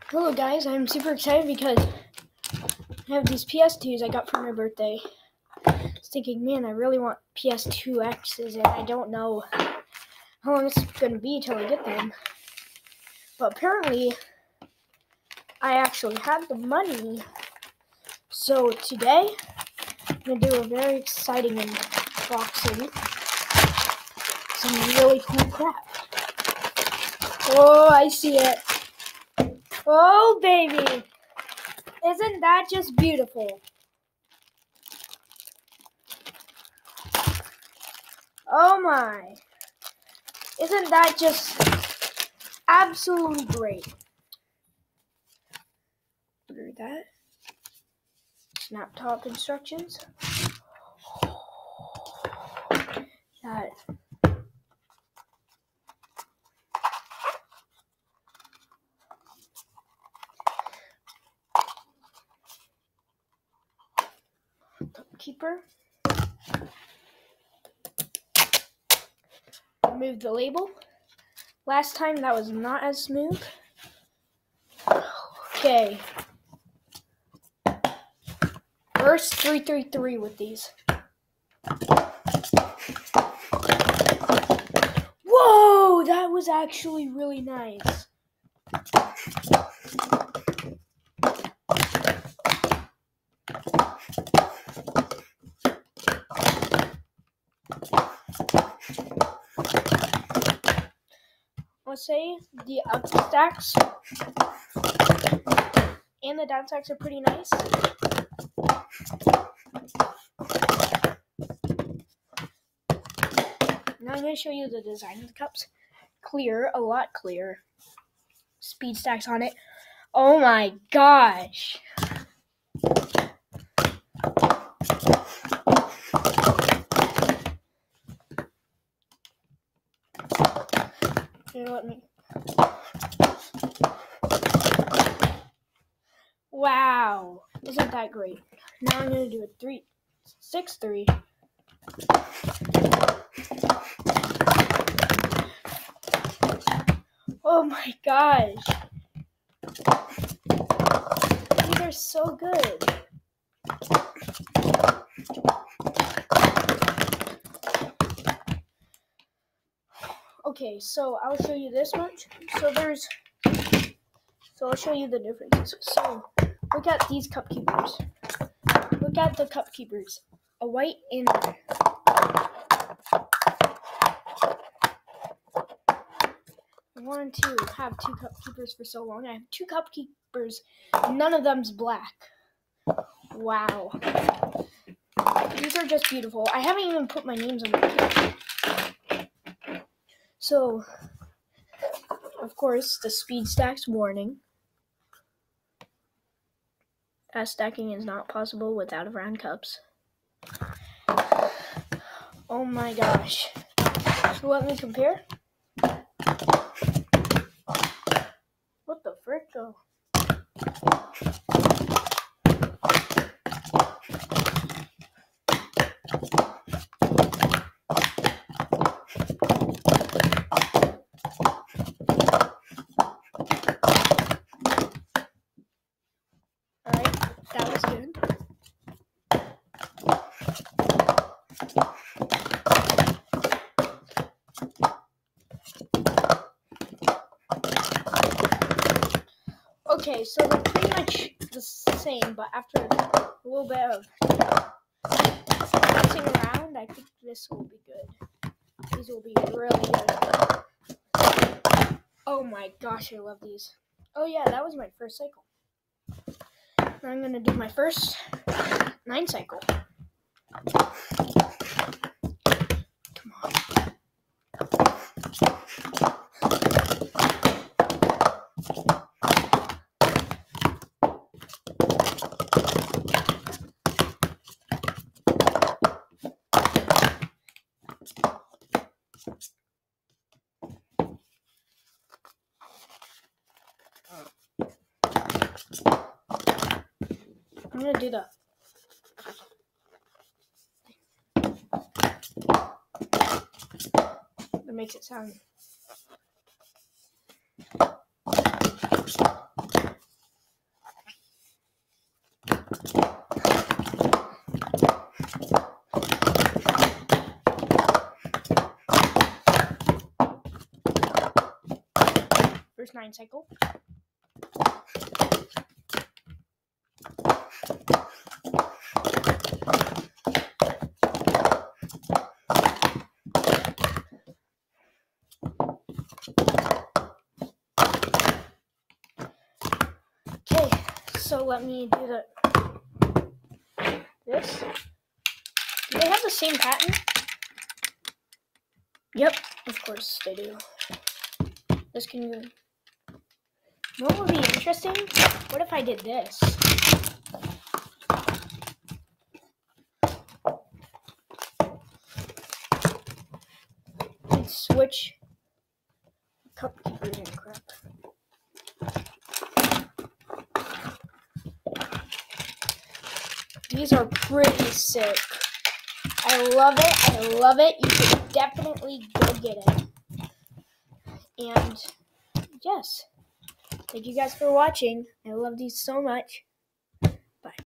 Hello guys, I'm super excited because I have these ps2s I got for my birthday. I was thinking, man, I really want ps2x's and I don't know how long it's going to be till I get them. But apparently, I actually have the money. So today, I'm going to do a very exciting unboxing. Some really cool crap. Oh, I see it. Oh, baby. Isn't that just beautiful? Oh my. Isn't that just absolutely great? Look at that. Snap top instructions. That. Keeper. Remove the label. Last time that was not as smooth. Okay. First 333 with these. Whoa, that was actually really nice. Let's say the up stacks and the down stacks are pretty nice. Now I'm going to show you the design of the cups. Clear, a lot clearer. Speed stacks on it. Oh my gosh. Here, let me. Wow, isn't that great? Now I'm going to do a 363. Oh my gosh. These are so good. Okay, so I'll show you this much. So I'll show you the differences. So look at these cup keepers. Look at the cup keepers. A white and red. I wanted to have two cup keepers for so long. I have two cup keepers. None of them's black. Wow. These are just beautiful. I haven't even put my names on them. So, of course, the speed stacks warning. As stacking is not possible without round cups. Oh my gosh. So let me compare. What the frick though? Alright, that was good. Okay, so they're pretty much the same, but after a little bit of messing around, I think this will be good. These will be really good. Oh my gosh, I love these. Oh yeah, that was my first cycle. Now I'm going to do my first 9 cycle. Come on. I'm going to do that. That makes it sound. First 9 cycle. Okay, so let me do this. Do they have the same pattern? Yep, of course they do. This can go. What would be interesting? What if I did this? And switch cup keepers and crap. These are pretty sick. I love it. I love it. You should definitely go get it. And yes, thank you guys for watching. I love these so much.